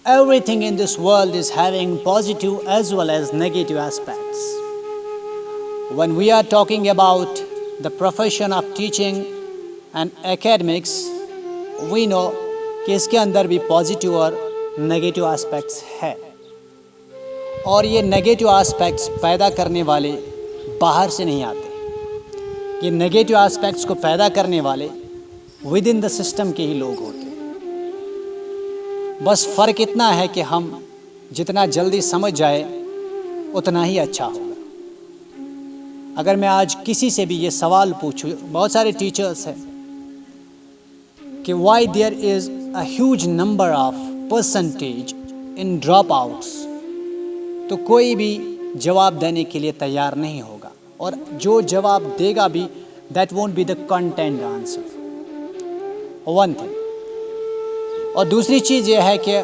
Everything in this world is having positive as well as negative aspects. When we are talking about the profession of teaching and academics, we know کہ اس کے اندر بھی positive اور negative aspects ہے، اور یہ negative aspects پیدا کرنے والے باہر سے نہیں آتے. یہ نگیٹو اسپیکٹس کو پیدا کرنے والے ود ان دا سسٹم کے ہی لوگ ہوتے ہیں. بس فرق اتنا ہے کہ ہم جتنا جلدی سمجھ جائے اتنا ہی اچھا ہوگا. اگر میں آج کسی سے بھی یہ سوال پوچھوں، بہت سارے ٹیچرس ہیں کہ why there is a huge number of percentage in dropouts, تو کوئی بھی جواب دینے کے لیے تیار نہیں ہوگا، اور جو جواب دے گا بھی that won't be the content answer. One thing. اور دوسری چیز یہ ہے کہ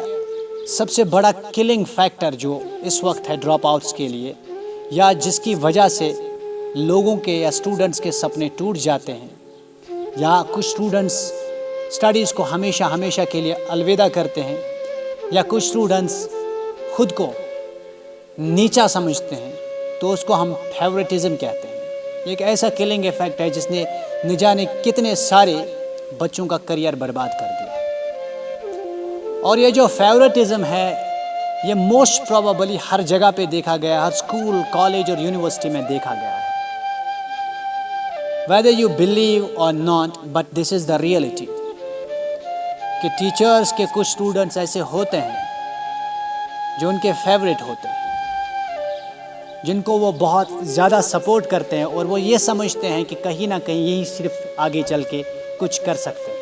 سب سے بڑا کلنگ فیکٹر جو اس وقت ہے ڈراپ آؤٹس کے لیے، یا جس کی وجہ سے لوگوں کے یا اسٹوڈنٹس کے سپنے ٹوٹ جاتے ہیں، یا کچھ اسٹوڈنٹس اسٹڈیز کو ہمیشہ کے لیے الوداع کرتے ہیں، یا کچھ اسٹوڈنٹس خود کو نیچا سمجھتے ہیں، تو اس کو ہم فیورٹزم کہتے ہیں. یہ ایک ایسا کلنگ ایفیکٹ ہے جس نے نہ جانے کتنے سارے بچوں کا کریئر برباد کر دیا. اور یہ جو فیورٹزم ہے یہ موسٹ پروبیبلی ہر جگہ پہ دیکھا گیا، ہر اسکول، کالج اور یونیورسٹی میں دیکھا گیا ہے. whether you believe or not, but this is the reality. کہ ٹیچرز کے کچھ اسٹوڈنٹس ایسے ہوتے ہیں جو ان کے فیوریٹ ہوتے ہیں، جن کو وہ بہت زیادہ سپورٹ کرتے ہیں، اور وہ یہ سمجھتے ہیں کہ کہیں نہ کہیں یہی صرف آگے چل کے کچھ کر سکتے ہیں.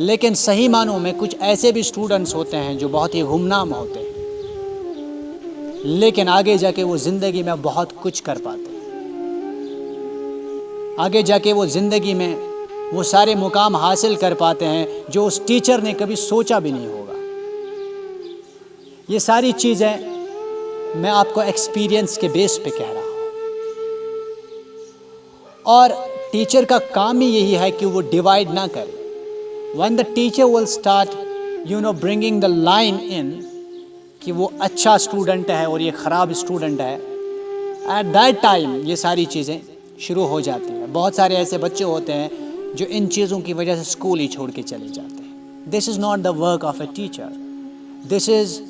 لیکن صحیح معنوں میں کچھ ایسے بھی اسٹوڈنٹس ہوتے ہیں جو بہت ہی گمنام ہوتے ہیں، لیکن آگے جا کے وہ زندگی میں بہت کچھ کر پاتے ہیں. آگے جا کے وہ زندگی میں وہ سارے مقام حاصل کر پاتے ہیں جو اس ٹیچر نے کبھی سوچا بھی نہیں ہوگا. یہ ساری چیزیں میں آپ کو ایکسپیرینس کے بیس پہ کہہ رہا ہوں. اور ٹیچر کا کام ہی یہی ہے کہ وہ ڈیوائڈ نہ کرے. when the teacher will start bringing the line in کہ وہ اچھا اسٹوڈنٹ ہے اور یہ خراب اسٹوڈنٹ ہے، at that time یہ ساری چیزیں شروع ہو جاتی ہیں. بہت سارے ایسے بچے ہوتے ہیں جو ان چیزوں کی وجہ سے اسکول ہی چھوڑ کے چلے جاتے ہیں. This is not the work of a teacher, this is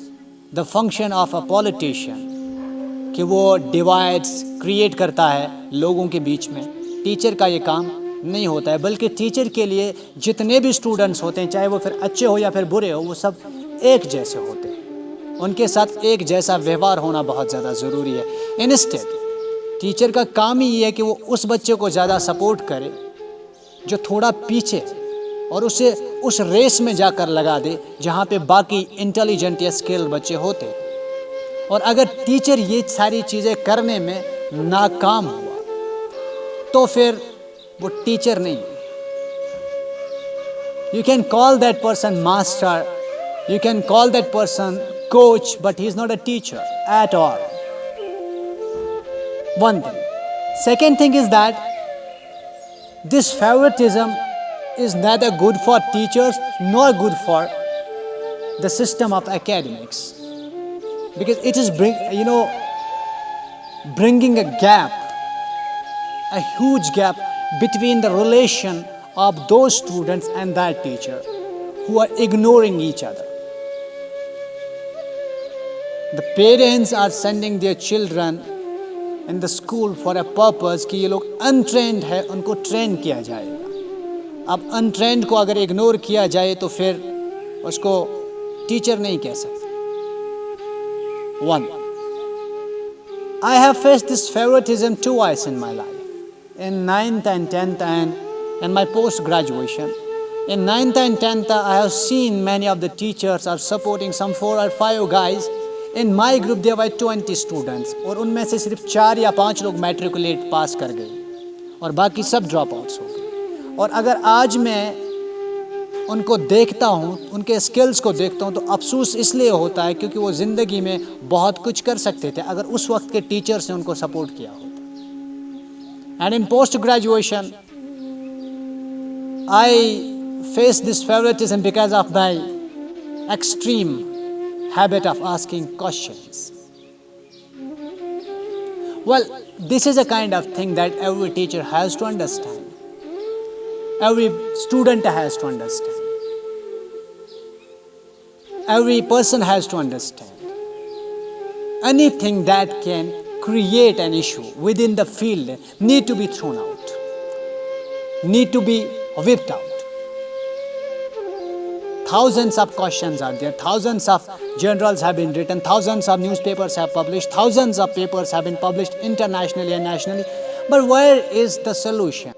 the function of a politician کہ وہ ڈیوائڈس کریٹ کرتا ہے لوگوں کے بیچ میں. ٹیچر کا یہ کام نہیں ہوتا ہے، بلکہ ٹیچر کے لیے جتنے بھی اسٹوڈنٹس ہوتے ہیں، چاہے وہ پھر اچھے ہو یا پھر برے ہو، وہ سب ایک جیسے ہوتے ہیں. ان کے ساتھ ایک جیسا ویوہار ہونا بہت زیادہ ضروری ہے. انسٹیڈ ٹیچر کا کام ہی یہ ہے کہ وہ اس بچے کو زیادہ سپورٹ کرے جو تھوڑا پیچھے، اور اسے اس ریس میں جا کر لگا دے جہاں پہ باقی انٹیلیجنٹ یا اسکل بچے ہوتے ہیں. اور اگر ٹیچر یہ ساری چیزیں کرنے میں ناکام ہوا تو پھر وہ ٹیچر نہیں. You can call that person master, you can call that person coach, but he is not a teacher at all. One thing. Second thing is that this favoritism is neither good for teachers nor good for the system of academics, because it is bringing a gap, a huge gap between the relation of those students and that teacher who are ignoring each other. The parents are sending their children in the school for a purpose کہ یہ لوگ untrained ہے، ان کو train کیا جائے گا. اب untrained کو اگر اگنور کیا جائے تو پھر اس کو ٹیچر نہیں کہہ سکتے. One, I have faced this favoritism twice in my life, in 9th and 10th and in my post-graduation. In 9th and 10th, I have seen many of the teachers are supporting some 4 or 5 guys. In my group, there were 20 students. اور ان میں سے صرف 4 یا 5 لوگ matriculate پاس کر گئے اور باقی سب ڈراپ آؤٹس ہو گئے. اور اگر آج میں ان کو دیکھتا ہوں، ان کے اسکلز کو دیکھتا ہوں، تو افسوس اس لیے ہوتا ہے کیونکہ وہ زندگی میں بہت کچھ کر سکتے تھے اگر اس وقت کے ٹیچرس نے ان کو سپورٹ کیا ہوتا. And in post graduation I face this favoritism because of my extreme habit of asking questions. Well, this is a kind of thing that every teacher has to understand. Every student has to understand. Every person has to understand. Anything that can create an issue within the field need to be thrown out, need to be whipped out. Thousands of questions are there, thousands of journals have been written, thousands of newspapers have published, thousands of papers have been published internationally and nationally. But where is the solution?